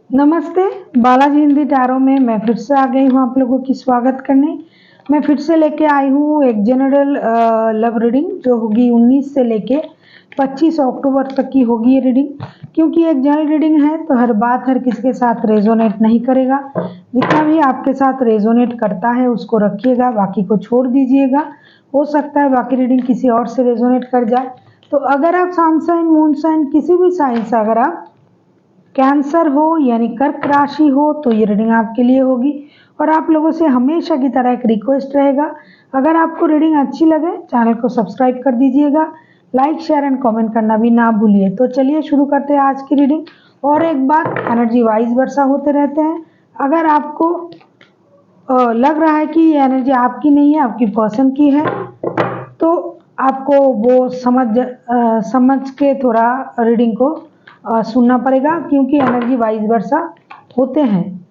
नमस्ते। बालाजी हिंदी टैरो में मैं फिर से आ गई हूँ आप लोगों की स्वागत करने। मैं फिर से लेके आई हूँ एक जनरल लव रीडिंग जो होगी 19 से लेके 25 अक्टूबर तक की होगी ये रीडिंग। क्योंकि एक जनरल रीडिंग है तो हर बात हर किसी के साथ रेजोनेट नहीं करेगा। जितना भी आपके साथ रेजोनेट करता है उसको रखिएगा, बाकी को छोड़ दीजिएगा। हो सकता है बाकी रीडिंग किसी और से रेजोनेट कर जाए। तो अगर आप सन साइन, मून साइन, किसी भी साइन से अगर आप कैंसर हो यानी कर्क राशि हो तो ये रीडिंग आपके लिए होगी। और आप लोगों से हमेशा की तरह एक रिक्वेस्ट रहेगा, अगर आपको रीडिंग अच्छी लगे चैनल को सब्सक्राइब कर दीजिएगा, लाइक शेयर एंड कमेंट करना भी ना भूलिए। तो चलिए शुरू करते हैं आज की रीडिंग। और एक बात, एनर्जी वाइज वर्षा होते रहते हैं। अगर आपको लग रहा है कि ये एनर्जी आपकी नहीं है, आपकी पर्सन की है, तो आपको वो समझ के थोड़ा रीडिंग को सुनना पड़ेगा, क्योंकि एनर्जी वाइज वर्सा होते हैं।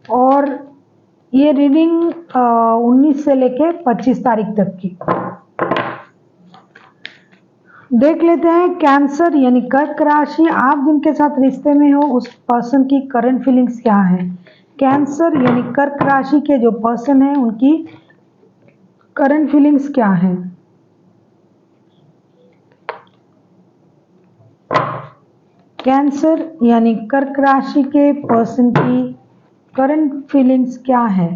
और ये रीडिंग 19 से लेके 25 तारीख तक की देख लेते हैं। कैंसर यानी कर्क राशि, आप जिनके साथ रिश्ते में हो उस पर्सन की करंट फीलिंग्स क्या है। कैंसर यानी कर्क राशि के जो पर्सन है उनकी करंट फीलिंग्स क्या है। कैंसर यानी कर्क राशि के पर्सन की करंट फीलिंग्स क्या है।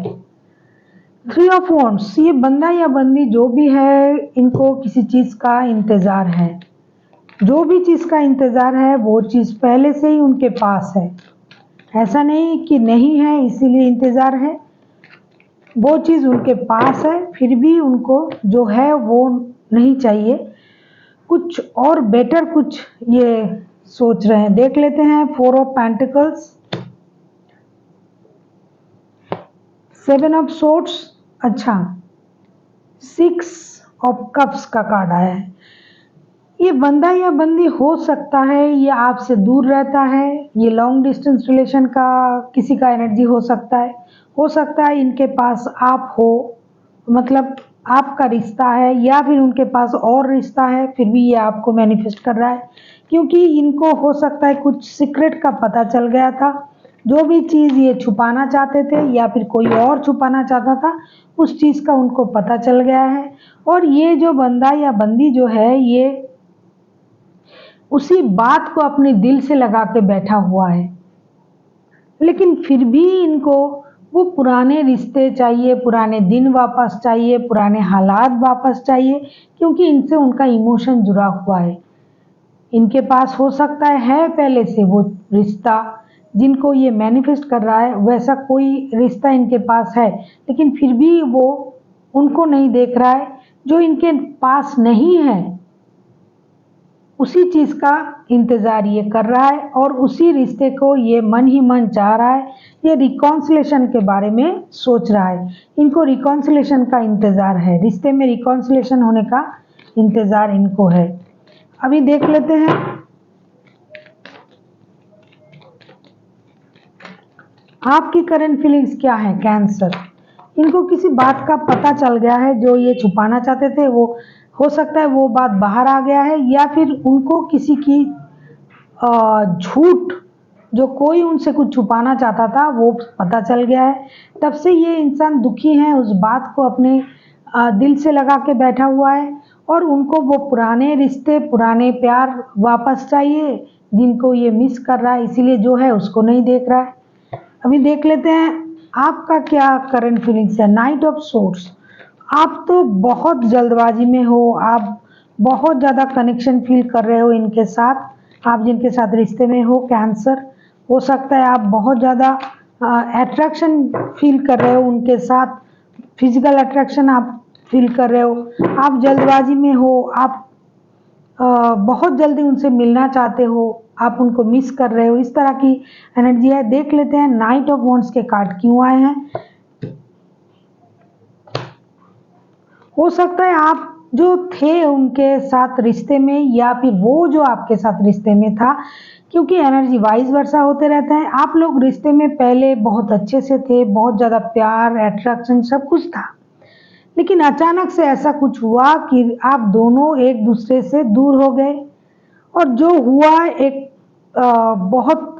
3 ऑफ वॉन्ड्स, ये बंदा या बंदी जो भी है इनको किसी चीज का इंतजार है। जो भी चीज का इंतजार है वो चीज पहले से ही उनके पास है। ऐसा नहीं कि नहीं है इसीलिए इंतजार है, वो चीज उनके पास है, फिर भी उनको जो है वो नहीं चाहिए, कुछ और बेटर कुछ ये सोच रहे हैं। देख लेते हैं 4 ऑफ पेंटिकल्स, 7 ऑफ सोर्ड्स, अच्छा 6 ऑफ कप्स का कार्ड आया है। ये बंदा या बंदी हो सकता है ये आपसे दूर रहता है, ये लॉन्ग डिस्टेंस रिलेशन का किसी का एनर्जी हो सकता है। हो सकता है इनके पास आप हो, मतलब आपका रिश्ता है, या फिर उनके पास और रिश्ता है फिर भी ये आपको मैनिफेस्ट कर रहा है। क्योंकि इनको हो सकता है कुछ सीक्रेट का पता चल गया था, जो भी चीज़ ये छुपाना चाहते थे या फिर कोई और छुपाना चाहता था उस चीज़ का उनको पता चल गया है। और ये जो बंदा या बंदी जो है ये उसी बात को अपने दिल से लगा के बैठा हुआ है, लेकिन फिर भी इनको वो पुराने रिश्ते चाहिए, पुराने दिन वापस चाहिए, पुराने हालात वापस चाहिए, क्योंकि इनसे उनका इमोशन जुड़ा हुआ है। इनके पास हो सकता है पहले से वो रिश्ता जिनको ये मैनिफेस्ट कर रहा है, वैसा कोई रिश्ता इनके पास है, लेकिन फिर भी वो उनको नहीं देख रहा है। जो इनके पास नहीं है उसी चीज का इंतजार ये कर रहा है और उसी रिश्ते को ये मन ही मन चाह रहा है। ये रिकॉन्सिलेशन के बारे में सोच रहा है, इनको रिकॉन्सिलेशन का इंतजार है, रिश्ते में रिकॉन्सिलेशन होने का इंतजार इनको है। अभी देख लेते हैं आपकी करंट फीलिंग्स क्या है। कैंसर, इनको किसी बात का पता चल गया है, जो ये छुपाना चाहते थे वो हो सकता है वो बात बाहर आ गया है, या फिर उनको किसी की झूठ, जो कोई उनसे कुछ छुपाना चाहता था वो पता चल गया है। तब से ये इंसान दुखी है, उस बात को अपने दिल से लगा के बैठा हुआ है और उनको वो पुराने रिश्ते, पुराने प्यार वापस चाहिए जिनको ये मिस कर रहा है, इसीलिए जो है उसको नहीं देख रहा है। अभी देख लेते हैं आपका क्या करंट फीलिंग्स है। नाइट ऑफ सोर्ड्स, आप तो बहुत जल्दबाजी में हो, आप बहुत ज़्यादा कनेक्शन फील कर रहे हो इनके साथ। आप जिनके साथ रिश्ते में हो कैंसर, हो सकता है आप बहुत ज़्यादा अट्रैक्शन फील कर रहे हो उनके साथ, फिजिकल अट्रैक्शन आप फील कर रहे हो, आप जल्दबाजी में हो, आप बहुत जल्दी उनसे मिलना चाहते हो, आप उनको मिस कर रहे हो, इस तरह की एनर्जी है। देख लेते हैं नाइट ऑफ वॉन्ड्स के कार्ड क्यों आए हैं। हो सकता है आप जो थे उनके साथ रिश्ते में, या फिर वो जो आपके साथ रिश्ते में था, क्योंकि एनर्जी वाइज वर्सा होते रहता है। आप लोग रिश्ते में पहले बहुत अच्छे से थे, बहुत ज़्यादा प्यार, अट्रैक्शन सब कुछ था, लेकिन अचानक से ऐसा कुछ हुआ कि आप दोनों एक दूसरे से दूर हो गए। और जो हुआ एक बहुत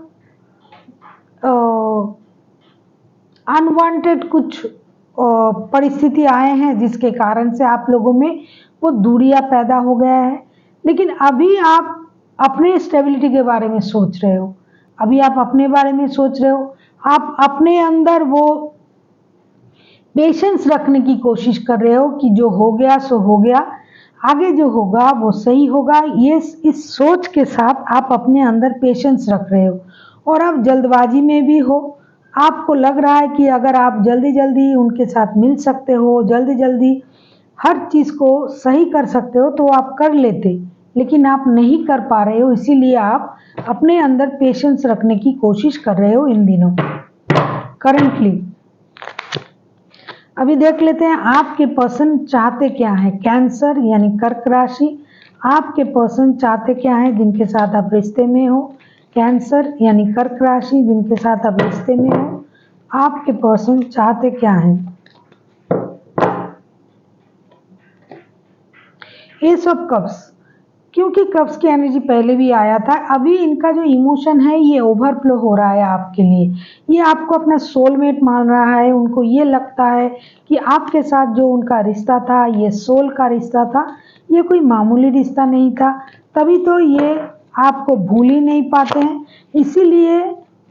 अनवांटेड कुछ परिस्थिति आए हैं जिसके कारण से आप लोगों में वो दूरियां पैदा हो गया है। लेकिन अभी आप अपने स्टेबिलिटी के बारे में सोच रहे हो, अभी आप अपने बारे में सोच रहे हो, आप अपने अंदर वो पेशेंस रखने की कोशिश कर रहे हो कि जो हो गया सो हो गया, आगे जो होगा वो सही होगा। ये इस सोच के साथ आप अपने अंदर पेशेंस रख रहे हो और आप जल्दबाजी में भी हो। आपको लग रहा है कि अगर आप जल्दी जल्दी उनके साथ मिल सकते हो, जल्दी जल्दी हर चीज़ को सही कर सकते हो तो आप कर लेते, लेकिन आप नहीं कर पा रहे हो, इसीलिए आप अपने अंदर पेशेंस रखने की कोशिश कर रहे हो इन दिनों करंटली। अभी देख लेते हैं आपके पर्सन चाहते क्या है। कैंसर यानी कर्क राशि, आपके पर्सन चाहते क्या है जिनके साथ आप रिश्ते में हो। कैंसर यानी कर्क राशि जिनके साथ आप रिश्ते में हो, आपके पर्सन चाहते क्या है। एस ऑफ कप्स, क्योंकि कप्स की एनर्जी पहले भी आया था, अभी इनका जो इमोशन है ये ओवरफ्लो हो रहा है आपके लिए। ये आपको अपना सोलमेट मान रहा है, उनको ये लगता है कि आपके साथ जो उनका रिश्ता था ये सोल का रिश्ता था, ये कोई मामूली रिश्ता नहीं था, तभी तो ये आपको भूल ही नहीं पाते हैं। इसीलिए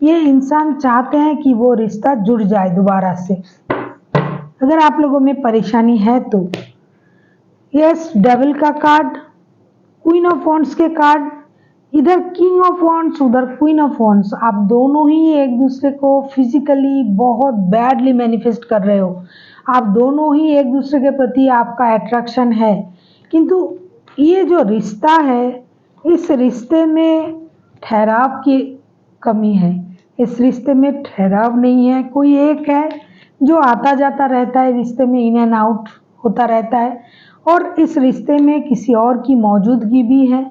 ये इंसान चाहते हैं कि वो रिश्ता जुड़ जाए दोबारा से। अगर आप लोगों में परेशानी है तो यस, डेविल का कार्ड, क्वीन ऑफ वॉन्ड्स के कार्ड, इधर किंग ऑफ वॉन्ड्स उधर क्वीन ऑफ वॉन्ड्स, आप दोनों ही एक दूसरे को फिजिकली बहुत बैडली मैनिफेस्ट कर रहे हो। आप दोनों ही एक दूसरे के प्रति आपका अट्रैक्शन है, किंतु ये जो रिश्ता है इस रिश्ते में ठहराव की कमी है। इस रिश्ते में ठहराव नहीं है, कोई एक है जो आता जाता रहता है रिश्ते में, इन एंड आउट होता रहता है, और इस रिश्ते में किसी और की मौजूदगी भी है।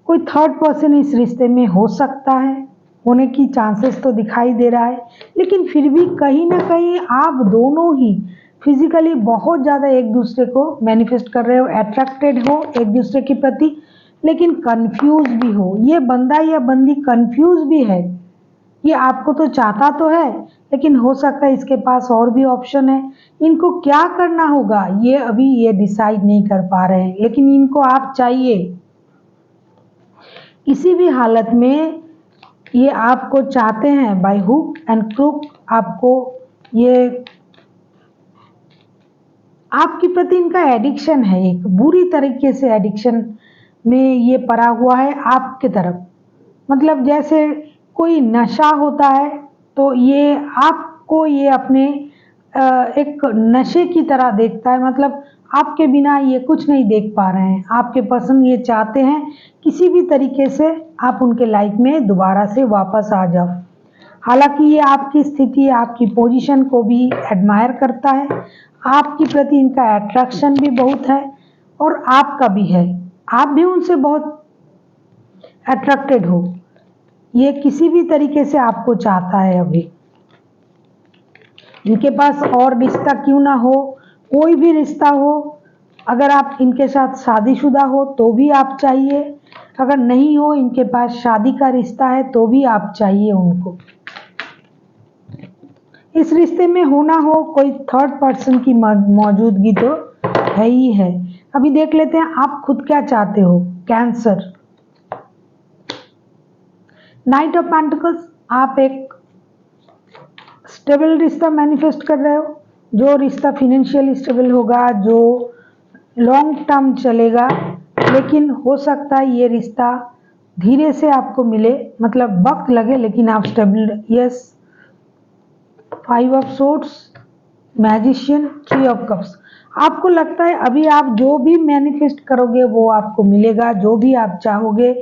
कोई थर्ड पर्सन इस रिश्ते में हो सकता है, होने की चांसेस तो दिखाई दे रहा है, लेकिन फिर भी कहीं ना कहीं आप दोनों ही फिजिकली बहुत ज़्यादा एक दूसरे को मैनिफेस्ट कर रहे हो, अट्रैक्टेड हो एक दूसरे के प्रति, लेकिन कंफ्यूज भी हो। ये बंदा या बंदी कंफ्यूज भी है, ये आपको तो चाहता तो है लेकिन हो सकता है इसके पास और भी ऑप्शन है। इनको क्या करना होगा ये अभी ये डिसाइड नहीं कर पा रहे हैं, लेकिन इनको आप चाहिए किसी भी हालत में, ये आपको चाहते हैं बाय हुक एंड क्रूक। आपको ये आपके प्रति इनका एडिक्शन है, एक बुरी तरीके से एडिक्शन में ये पड़ा हुआ है आपके तरफ। मतलब जैसे कोई नशा होता है तो ये आपको ये अपने एक नशे की तरह देखता है, मतलब आपके बिना ये कुछ नहीं देख पा रहे हैं। आपके पर्सन ये चाहते हैं किसी भी तरीके से आप उनके लाइफ में दोबारा से वापस आ जाओ। हालांकि ये आपकी स्थिति आपकी पोजीशन को भी एडमायर करता है, आपके प्रति इनका अट्रैक्शन भी बहुत है और आपका भी है, आप भी उनसे बहुत अट्रैक्टेड हो। ये किसी भी तरीके से आपको चाहता है। अभी इनके पास और रिश्ता क्यों ना हो, कोई भी रिश्ता हो, अगर आप इनके साथ शादीशुदा हो तो भी आप चाहिए, अगर नहीं हो इनके पास शादी का रिश्ता है तो भी आप चाहिए उनको। इस रिश्ते में होना हो कोई थर्ड पर्सन की मौजूदगी तो है ही है। अभी देख लेते हैं आप खुद क्या चाहते हो। कैंसर, नाइट ऑफ पेंटिकल्स, आप एक स्टेबल रिश्ता मैनिफेस्ट कर रहे हो, जो रिश्ता फिनेंशियल स्टेबल होगा, जो लॉन्ग टर्म चलेगा, लेकिन हो सकता है ये रिश्ता धीरे से आपको मिले, मतलब वक्त लगे लेकिन आप stable. Yes, 5 of swords, magician, 3 of cups, आपको लगता है अभी आप जो भी मैनिफेस्ट करोगे वो आपको मिलेगा, जो भी आप चाहोगे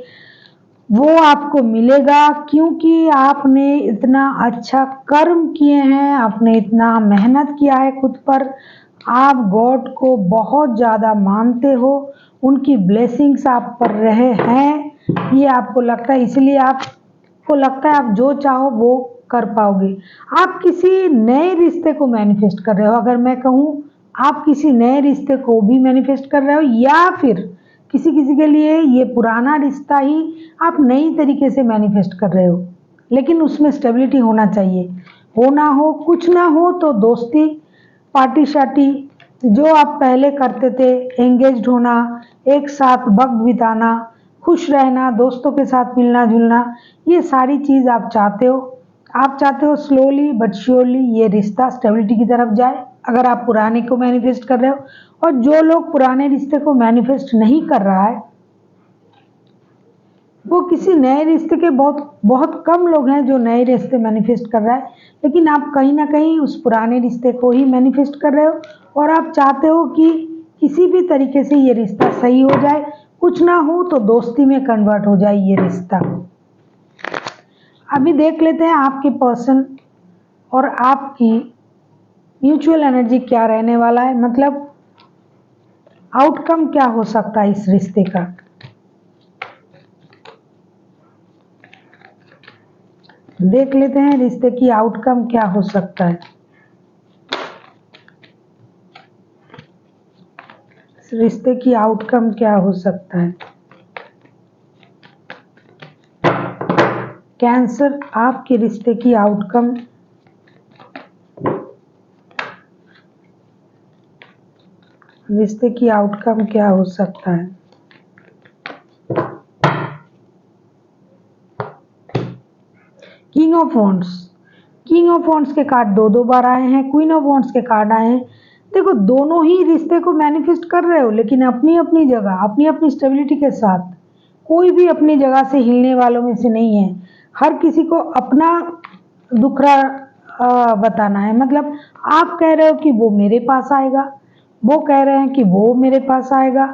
वो आपको मिलेगा, क्योंकि आपने इतना अच्छा कर्म किए हैं, आपने इतना मेहनत किया है खुद पर, आप गॉड को बहुत ज़्यादा मानते हो, उनकी ब्लेसिंग्स आप पर रहे हैं, ये आपको लगता है, इसलिए आपको लगता है आप जो चाहो वो कर पाओगे। आप किसी नए रिश्ते को मैनिफेस्ट कर रहे हो, अगर मैं कहूँ आप किसी नए रिश्ते को भी मैनिफेस्ट कर रहे हो, या फिर किसी किसी के लिए ये पुराना रिश्ता ही आप नई तरीके से मैनिफेस्ट कर रहे हो, लेकिन उसमें स्टेबिलिटी होना चाहिए। हो ना हो, कुछ ना हो तो दोस्ती, पार्टी शार्टी जो आप पहले करते थे, एंगेज्ड होना, एक साथ वक्त बिताना, खुश रहना, दोस्तों के साथ मिलना जुलना, ये सारी चीज़ आप चाहते हो। आप चाहते हो स्लोली बट श्योरली ये रिश्ता स्टेबिलिटी की तरफ जाए, अगर आप पुराने को मैनिफेस्ट कर रहे हो। और जो लोग पुराने रिश्ते को मैनिफेस्ट नहीं कर रहा है, वो किसी नए रिश्ते के बहुत बहुत कम लोग हैं जो नए रिश्ते मैनिफेस्ट कर रहा है, लेकिन आप कहीं ना कहीं उस पुराने रिश्ते को ही मैनिफेस्ट कर रहे हो और आप चाहते हो कि किसी भी तरीके से ये रिश्ता सही हो जाए, कुछ ना हो तो दोस्ती में कन्वर्ट हो जाए ये रिश्ता। अभी देख लेते हैं आपके पर्सन और आपकी म्यूचुअल एनर्जी क्या रहने वाला है, मतलब आउटकम क्या हो सकता है इस रिश्ते का। देख लेते हैं रिश्ते की आउटकम क्या हो सकता है। इस रिश्ते की आउटकम क्या हो सकता है। कैंसर, आपके रिश्ते की आउटकम, रिश्ते की आउटकम क्या हो सकता है। King of wands, king of wands के कार्ड दो बार आए हैं, क्वीन ऑफ वॉन्ड्स के कार्ड आए हैं। देखो दोनों ही रिश्ते को मैनिफेस्ट कर रहे हो, लेकिन अपनी अपनी जगह, अपनी अपनी स्टेबिलिटी के साथ। कोई भी अपनी जगह से हिलने वालों में से नहीं है। हर किसी को अपना दुखड़ा बताना है, मतलब आप कह रहे हो कि वो मेरे पास आएगा, वो कह रहे हैं कि वो मेरे पास आएगा।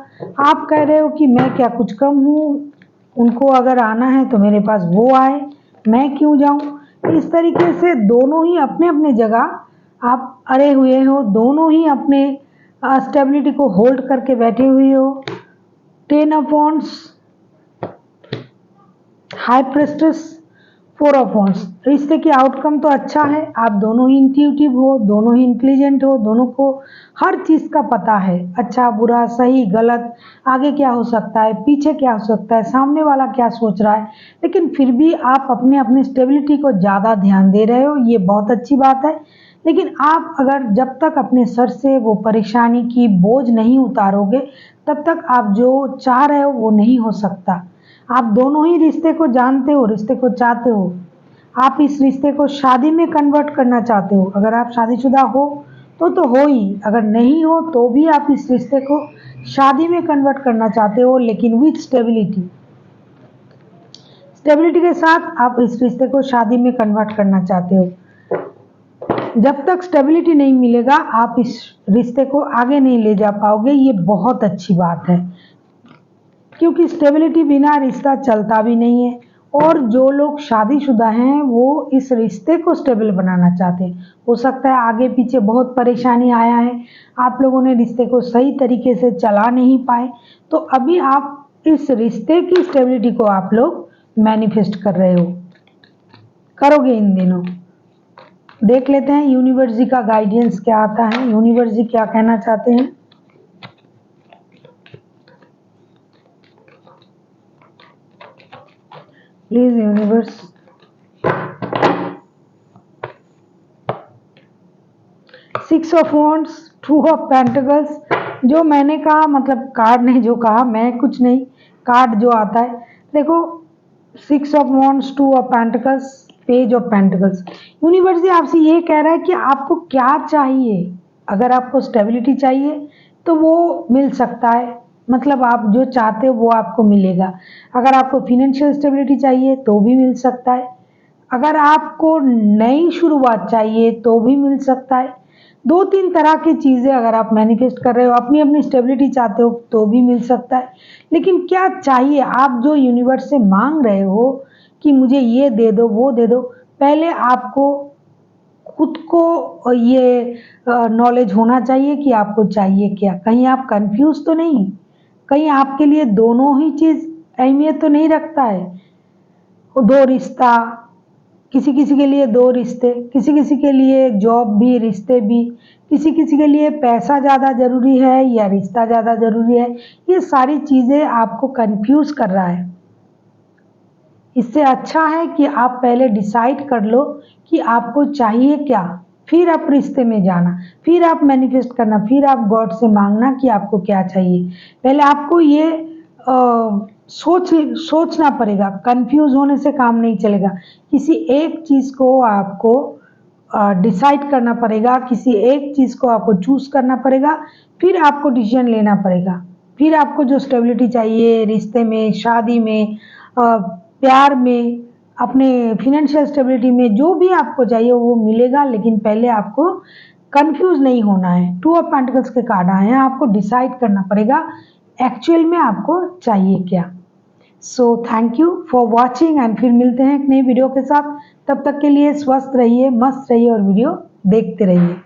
आप कह रहे हो कि मैं क्या कुछ कम हूँ, उनको अगर आना है तो मेरे पास वो आए, मैं क्यों जाऊं। इस तरीके से दोनों ही अपने अपने जगह आप अड़े हुए हो, दोनों ही अपने स्टेबिलिटी को होल्ड करके बैठे हुए हो। 10 of wands, high प्रेस्टेस, 4 of wands. रिश्ते की आउटकम तो अच्छा है, आप दोनों ही इंट्यूटिव हो, दोनों ही इंटेलिजेंट हो, दोनों को हर चीज़ का पता है, अच्छा बुरा सही गलत, आगे क्या हो सकता है, पीछे क्या हो सकता है, सामने वाला क्या सोच रहा है। लेकिन फिर भी आप अपने अपनी स्टेबिलिटी को ज़्यादा ध्यान दे रहे हो, ये बहुत अच्छी बात है। लेकिन आप अगर जब तक अपने सर से वो परेशानी की बोझ नहीं उतारोगे, तब तक आप जो चाह रहे हो वो नहीं हो सकता। आप दोनों ही रिश्ते को जानते हो, रिश्ते को चाहते हो। आप इस रिश्ते को शादी में कन्वर्ट करना चाहते हो। अगर आप शादीशुदा हो तो हो ही, अगर नहीं हो तो भी आप इस रिश्ते को शादी में कन्वर्ट करना चाहते हो, लेकिन विथ स्टेबिलिटी। स्टेबिलिटी के साथ आप इस रिश्ते को शादी में कन्वर्ट करना चाहते हो। जब तक स्टेबिलिटी नहीं मिलेगा आप इस रिश्ते को आगे नहीं ले जा पाओगे, ये बहुत अच्छी बात है, क्योंकि स्टेबिलिटी बिना रिश्ता चलता भी नहीं है। और जो लोग शादीशुदा हैं वो इस रिश्ते को स्टेबल बनाना चाहते हैं। हो सकता है आगे पीछे बहुत परेशानी आया है, आप लोगों ने रिश्ते को सही तरीके से चला नहीं पाए, तो अभी आप इस रिश्ते की स्टेबिलिटी को आप लोग मैनिफेस्ट कर रहे हो, करोगे इन दिनों। देख लेते हैं यूनिवर्स जी का गाइडेंस क्या आता है, यूनिवर्स जी क्या कहना चाहते हैं। Please universe. Six of wands, 2 of pentacles. जो मैंने कहा, मतलब कार्ड ने जो कहा, मैं कुछ नहीं, कार्ड जो आता है। देखो 6 of wands, 2 of pentacles, page of pentacles. Universe ji आपसे ये कह रहा है कि आपको क्या चाहिए। अगर आपको स्टेबिलिटी चाहिए तो वो मिल सकता है, मतलब आप जो चाहते हो वो आपको मिलेगा। अगर आपको फिनेंशियल स्टेबिलिटी चाहिए तो भी मिल सकता है। अगर आपको नई शुरुआत चाहिए तो भी मिल सकता है। 2-3 तरह की चीज़ें अगर आप मैनिफेस्ट कर रहे हो, अपनी अपनी स्टेबिलिटी चाहते हो तो भी मिल सकता है। लेकिन क्या चाहिए, आप जो यूनिवर्स से मांग रहे हो कि मुझे ये दे दो वो दे दो, पहले आपको खुद को ये नॉलेज होना चाहिए कि आपको चाहिए क्या। कहीं आप कंफ्यूज तो नहीं, कहीं आपके लिए दोनों ही चीज़ अहमियत तो नहीं रखता है। वो 2 रिश्ता, किसी किसी के लिए 2 रिश्ते, किसी किसी के लिए जॉब भी रिश्ते भी, किसी किसी के लिए पैसा ज़्यादा ज़रूरी है या रिश्ता ज़्यादा ज़रूरी है। ये सारी चीज़ें आपको कंफ्यूज कर रहा है। इससे अच्छा है कि आप पहले डिसाइड कर लो कि आपको चाहिए क्या, फिर आप रिश्ते में जाना, फिर आप मैनिफेस्ट करना, फिर आप गॉड से मांगना कि आपको क्या चाहिए। पहले आपको ये सोचना पड़ेगा, कंफ्यूज होने से काम नहीं चलेगा। किसी एक चीज़ को आपको डिसाइड करना पड़ेगा, किसी एक चीज़ को आपको चूज करना पड़ेगा, फिर आपको डिसीजन लेना पड़ेगा। फिर आपको जो स्टेबिलिटी चाहिए रिश्ते में, शादी में, प्यार में, अपने फिनेंशियल स्टेबिलिटी में, जो भी आपको चाहिए वो मिलेगा। लेकिन पहले आपको कंफ्यूज नहीं होना है। टू ऑफ पेंटिकल्स के कार्ड आए हैं, आपको डिसाइड करना पड़ेगा एक्चुअल में आपको चाहिए क्या। So thank you for watching and फिर मिलते हैं एक नई वीडियो के साथ। तब तक के लिए स्वस्थ रहिए, मस्त रहिए और वीडियो देखते रहिए।